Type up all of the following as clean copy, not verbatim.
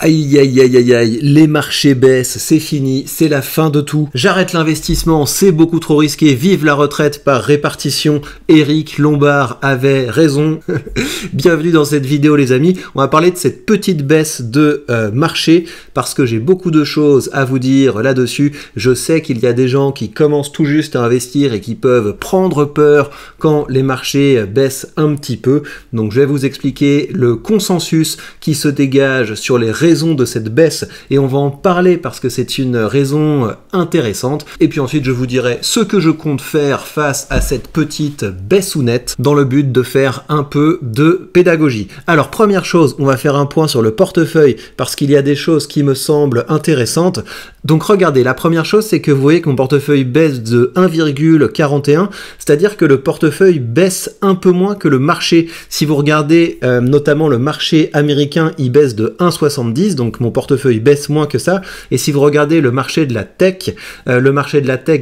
Aïe aïe aïe aïe aïe, les marchés baissent, c'est fini, c'est la fin de tout. J'arrête l'investissement, c'est beaucoup trop risqué, vive la retraite par répartition. Éric Lombard avait raison. Bienvenue dans cette vidéo les amis, on va parler de cette petite baisse de marché parce que j'ai beaucoup de choses à vous dire là-dessus. Je sais qu'il y a des gens qui commencent tout juste à investir et qui peuvent prendre peur quand les marchés baissent un petit peu. Donc je vais vous expliquer le consensus qui se dégage sur les raisons de cette baisse et on va en parler parce que c'est une raison intéressante. Et puis ensuite je vous dirai ce que je compte faire face à cette petite baissounette dans le but de faire un peu de pédagogie. Alors première chose, on va faire un point sur le portefeuille parce qu'il y a des choses qui me semblent intéressantes. Donc regardez, la première chose c'est que vous voyez que mon portefeuille baisse de 1,41, c'est-à-dire que le portefeuille baisse un peu moins que le marché. Si vous regardez notamment le marché américain, il baisse de 1,70, donc mon portefeuille baisse moins que ça. Et si vous regardez le marché de la tech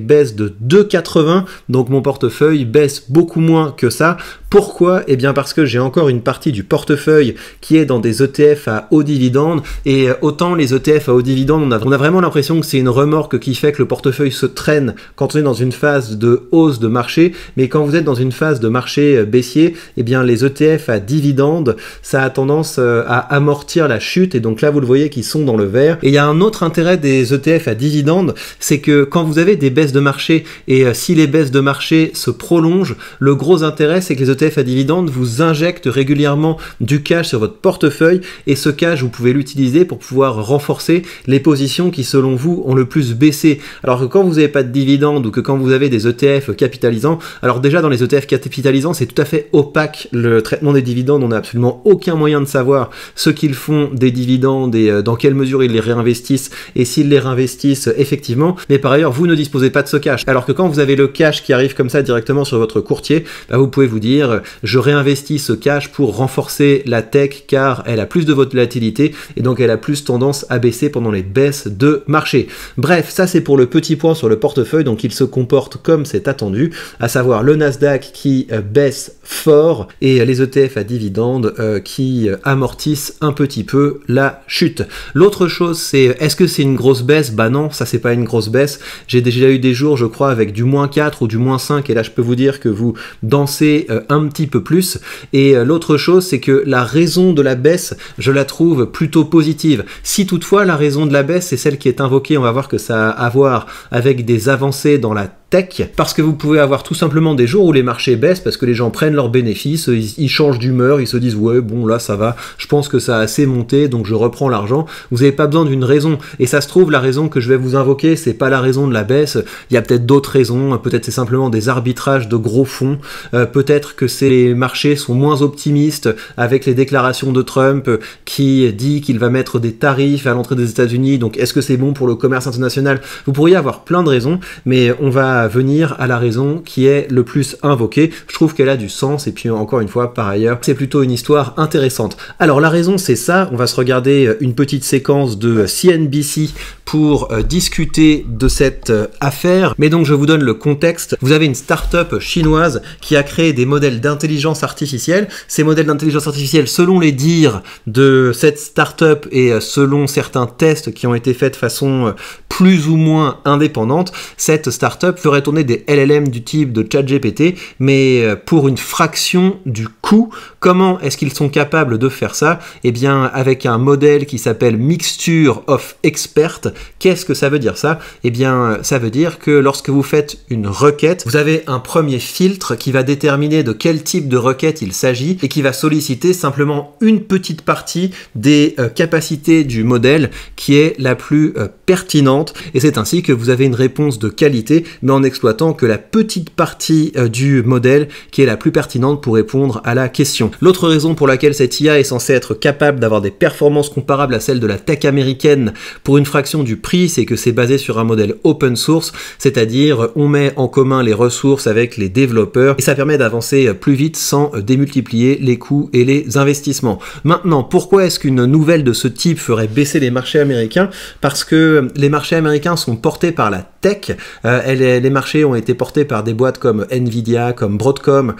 baisse de 2,80, donc mon portefeuille baisse beaucoup moins que ça. Pourquoi? Eh bien parce que j'ai encore une partie du portefeuille qui est dans des ETF à haut dividende, et autant les ETF à haut dividende, on a vraiment l'impression que c'est une remorque qui fait que le portefeuille se traîne quand on est dans une phase de hausse de marché, mais quand vous êtes dans une phase de marché baissier, eh bien les ETF à dividende, ça a tendance à amortir la chute, et donc là vous le voyez qu'ils sont dans le vert. Et il y a un autre intérêt des ETF à dividende, c'est que quand vous avez des baisses de marché, et si les baisses de marché se prolongent, le gros intérêt c'est que les ETF à dividende vous injectent régulièrement du cash sur votre portefeuille, et ce cash vous pouvez l'utiliser pour pouvoir renforcer les positions qui selon vous ont le plus baissé. Alors que quand vous n'avez pas de dividendes ou que quand vous avez des ETF capitalisants, alors déjà dans les ETF capitalisants c'est tout à fait opaque le traitement des dividendes, on n'a absolument aucun moyen de savoir ce qu'ils font des dividendes et dans quelle mesure ils les réinvestissent et s'ils les réinvestissent effectivement, mais par ailleurs vous ne disposez pas de ce cash. Alors que quand vous avez le cash qui arrive comme ça directement sur votre courtier, bah vous pouvez vous dire je réinvestis ce cash pour renforcer la tech car elle a plus de volatilité et donc elle a plus tendance à baisser pendant les baisses de marché. Bref, ça c'est pour le petit point sur le portefeuille, donc il se comporte comme c'est attendu, à savoir le Nasdaq qui baisse fort et les ETF à dividendes qui amortissent un petit peu la chute. L'autre chose c'est, est-ce que c'est une grosse baisse? Bah non, ça c'est pas une grosse baisse. J'ai déjà eu des jours je crois avec du -4 ou du -5 et là je peux vous dire que vous dansez un petit peu plus. Et l'autre chose c'est que la raison de la baisse je la trouve plutôt positive. Si toutefois la raison de la baisse c'est celle qui est invoquée, on va voir que ça a à voir avec des avancées dans la tech, parce que vous pouvez avoir tout simplement des jours où les marchés baissent parce que les gens prennent leurs bénéfices, ils changent d'humeur, ils se disent ouais bon là ça va, je pense que ça a assez monté donc je reprends l'argent. Vous n'avez pas besoin d'une raison, et ça se trouve la raison que je vais vous invoquer c'est pas la raison de la baisse, il y a peut-être d'autres raisons, peut-être c'est simplement des arbitrages de gros fonds, peut-être que les marchés sont moins optimistes avec les déclarations de Trump qui dit qu'il va mettre des tarifs à l'entrée des États-Unis, donc est-ce que c'est bon pour le commerce international? Vous pourriez avoir plein de raisons, mais on va venir à la raison qui est le plus invoquée. Je trouve qu'elle a du sens, et puis encore une fois par ailleurs c'est plutôt une histoire intéressante. Alors la raison c'est ça, on va se regarder une petite séquence de CNBC pour discuter de cette affaire, mais donc je vous donne le contexte. Vous avez une start-up chinoise qui a créé des modèles d'intelligence artificielle. Ces modèles d'intelligence artificielle, selon les dires de cette start-up et selon certains tests qui ont été faits de façon plus ou moins indépendante, cette start-up ferait tourner des LLM du type de ChatGPT, mais pour une fraction du coût. Comment est-ce qu'ils sont capables de faire ça? Eh bien avec un modèle qui s'appelle Mixture of Experts. Qu'est-ce que ça veut dire ça? Eh bien ça veut dire que lorsque vous faites une requête, vous avez un premier filtre qui va déterminer de quel type de requête il s'agit et qui va solliciter simplement une petite partie des capacités du modèle qui est la plus pertinente, et c'est ainsi que vous avez une réponse de qualité mais en exploitant que la petite partie du modèle qui est la plus pertinente pour répondre à la question. L'autre raison pour laquelle cette IA est censée être capable d'avoir des performances comparables à celles de la tech américaine pour une fraction du prix, c'est que c'est basé sur un modèle open source, c'est-à-dire on met en commun les ressources avec les développeurs et ça permet d'avancer plus vite sans démultiplier les coûts et les investissements. Maintenant, pourquoi est-ce qu'une nouvelle de ce type ferait baisser les marchés américains? Parce que les marchés américains sont portés par la tech. Les marchés ont été portés par des boîtes comme Nvidia, comme Broadcom,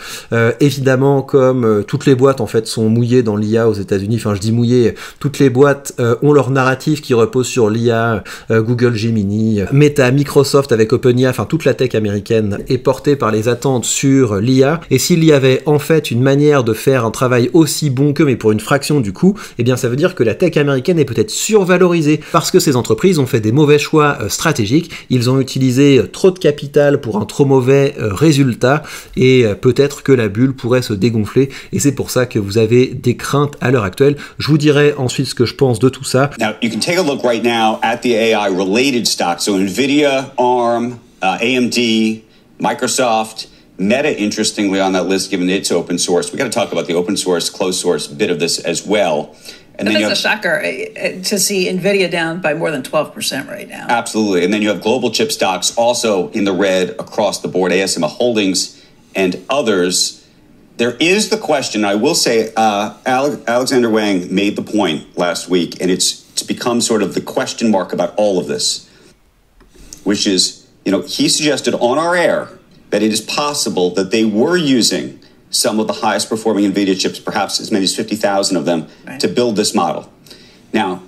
évidemment comme toutes les boîtes en fait sont mouillées dans l'IA aux États-Unis. Enfin, je dis mouillées, toutes les boîtes ont leur narratif qui repose sur l'IA. Google Gemini, Meta, Microsoft avec OpenAI, enfin toute la tech américaine est portée par les attentes sur l'IA. Et s'il y avait en fait une manière de faire un travail aussi bon qu'eux, mais pour une fraction du coût, eh bien ça veut dire que la tech américaine est peut-être survalorisée parce que ces entreprises ont fait des mauvais choix stratégiques. Ils ont utilisé trop de capital pour un trop mauvais résultat et peut-être que la bulle pourrait se dégonfler. Et c'est pour ça que vous avez des craintes à l'heure actuelle. Je vous dirai ensuite ce que je pense de tout ça. Now, you can take a look right now at the AI-related stocks. So Nvidia, ARM, AMD, Microsoft, Meta, interestingly, on that list, given it's open source. We got to talk about the open source, closed source bit of this as well. And then that's a shocker to see Nvidia down by more than 12% right now. Absolutely. And then you have global chip stocks also in the red across the board, ASML Holdings and others. There is the question, I will say, Alexander Wang made the point last week, and it's become sort of the question mark about all of this, which is, he suggested on our air that it is possible that they were using some of the highest performing NVIDIA chips, perhaps as many as 50,000 of them, right, to build this model. Now,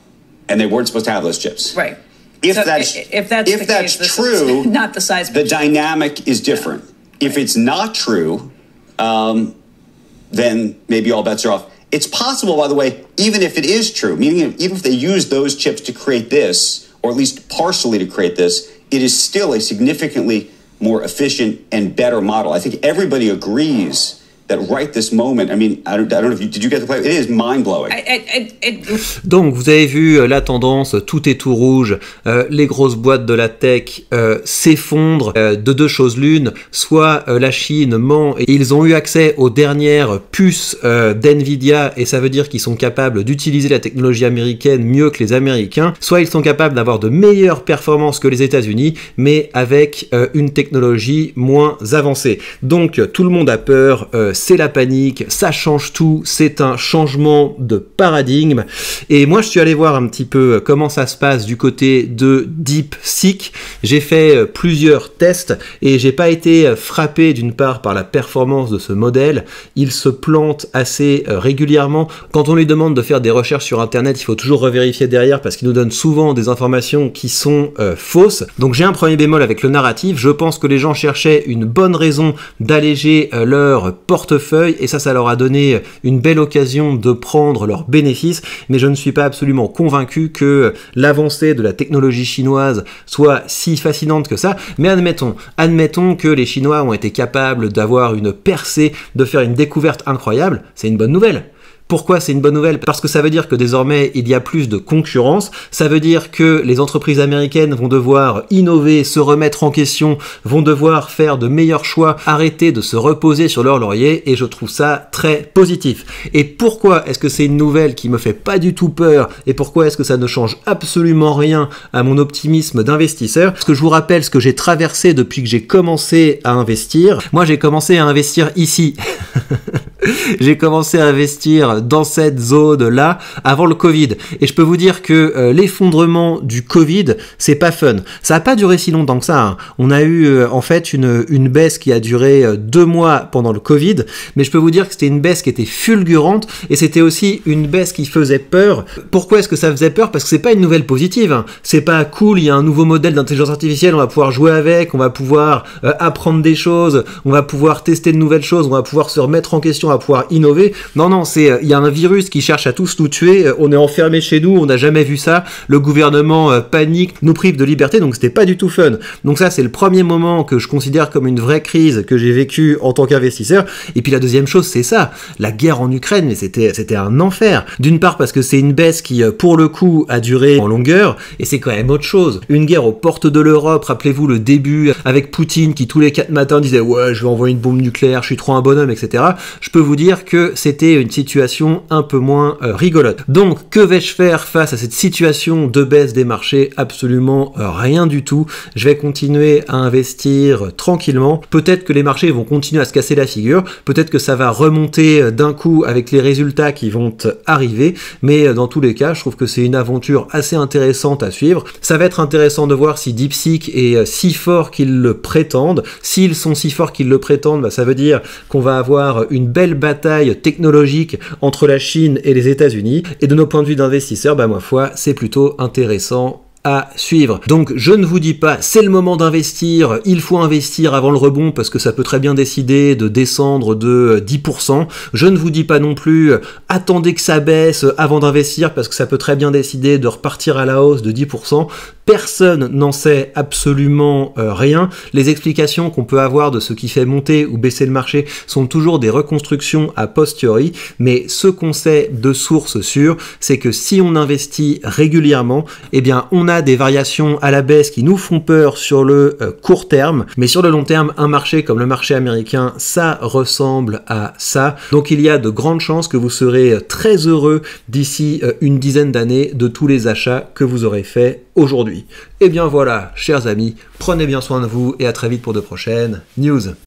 and they weren't supposed to have those chips. Right. If that's true, not the size of the dynamic is different. Right. If it's not true, then maybe all bets are off. It's possible, by the way, even if it is true, meaning even if they use those chips to create this, or at least partially to create this, it is still a significantly more efficient and better model. I think everybody agrees that right this moment, I mean, I don't know if did you get to play? It is mind-blowing. Donc, vous avez vu la tendance, tout est tout rouge, les grosses boîtes de la tech s'effondrent de deux choses l'une, soit la Chine ment et ils ont eu accès aux dernières puces d'Nvidia et ça veut dire qu'ils sont capables d'utiliser la technologie américaine mieux que les Américains, soit ils sont capables d'avoir de meilleures performances que les États-Unis, mais avec une technologie moins avancée. Donc, tout le monde a peur, c'est la panique, ça change tout, c'est un changement de paradigme. Et moi, je suis allé voir un petit peu comment ça se passe du côté de DeepSeek. J'ai fait plusieurs tests et j'ai pas été frappé d'une part par la performance de ce modèle. Il se plante assez régulièrement. Quand on lui demande de faire des recherches sur Internet, il faut toujours revérifier derrière parce qu'il nous donne souvent des informations qui sont fausses. Donc j'ai un premier bémol avec le narratif. Je pense que les gens cherchaient une bonne raison d'alléger leur portefeuille et ça leur a donné une belle occasion de prendre leurs bénéfices, mais je ne suis pas absolument convaincu que l'avancée de la technologie chinoise soit si fascinante que ça, mais admettons que les Chinois ont été capables d'avoir une percée, de faire une découverte incroyable, c'est une bonne nouvelle. Pourquoi c'est une bonne nouvelle? Parce que ça veut dire que désormais il y a plus de concurrence, ça veut dire que les entreprises américaines vont devoir innover, se remettre en question, vont devoir faire de meilleurs choix, arrêter de se reposer sur leur laurier et je trouve ça très positif. Et pourquoi est-ce que c'est une nouvelle qui me fait pas du tout peur et pourquoi est-ce que ça ne change absolument rien à mon optimisme d'investisseur? Parce que je vous rappelle ce que j'ai traversé depuis que j'ai commencé à investir. Moi j'ai commencé à investir ici. J'ai commencé à investir dans cette zone-là avant le Covid. Et je peux vous dire que l'effondrement du Covid, c'est pas fun. Ça n'a pas duré si longtemps que ça. Hein. On a eu en fait une baisse qui a duré 2 mois pendant le Covid. Mais je peux vous dire que c'était une baisse qui était fulgurante et c'était aussi une baisse qui faisait peur. Pourquoi est-ce que ça faisait peur? Parce que c'est pas une nouvelle positive. Hein. C'est pas cool, il y a un nouveau modèle d'intelligence artificielle, on va pouvoir jouer avec, on va pouvoir apprendre des choses, on va pouvoir tester de nouvelles choses, on va pouvoir se remettre en question, à pouvoir innover. Non, il y a un virus qui cherche à tous nous tuer, on est enfermés chez nous, on n'a jamais vu ça, le gouvernement panique, nous prive de liberté, donc c'était pas du tout fun. Donc ça, c'est le premier moment que je considère comme une vraie crise que j'ai vécue en tant qu'investisseur. Et puis la deuxième chose, c'est ça, la guerre en Ukraine, mais c'était un enfer. D'une part parce que c'est une baisse qui, pour le coup, a duré en longueur, et c'est quand même autre chose. Une guerre aux portes de l'Europe, rappelez-vous le début, avec Poutine qui tous les 4 matins disait « Ouais, je vais envoyer une bombe nucléaire, je suis trop un bonhomme, etc. » Je peux vous dire que c'était une situation un peu moins rigolote. Donc, que vais-je faire face à cette situation de baisse des marchés? Absolument rien du tout. Je vais continuer à investir tranquillement. Peut-être que les marchés vont continuer à se casser la figure, peut-être que ça va remonter d'un coup avec les résultats qui vont arriver, mais dans tous les cas, je trouve que c'est une aventure assez intéressante à suivre. Ça va être intéressant de voir si DeepSeek est si fort qu'ils le prétendent. S'ils sont si forts qu'ils le prétendent, bah, ça veut dire qu'on va avoir une belle bataille technologique entre la Chine et les États-Unis. Et de nos points de vue d'investisseurs, bah, ma foi, c'est plutôt intéressant à suivre. Donc je ne vous dis pas c'est le moment d'investir, il faut investir avant le rebond parce que ça peut très bien décider de descendre de 10%. Je ne vous dis pas non plus attendez que ça baisse avant d'investir parce que ça peut très bien décider de repartir à la hausse de 10%. Personne n'en sait absolument rien. Les explications qu'on peut avoir de ce qui fait monter ou baisser le marché sont toujours des reconstructions a posteriori, mais ce qu'on sait de source sûre, c'est que si on investit régulièrement, eh bien on a des variations à la baisse qui nous font peur sur le court terme, mais sur le long terme, un marché comme le marché américain, ça ressemble à ça. Donc il y a de grandes chances que vous serez très heureux d'ici une dizaine d'années de tous les achats que vous aurez faits aujourd'hui. Et bien voilà, chers amis, prenez bien soin de vous et à très vite pour de prochaines news.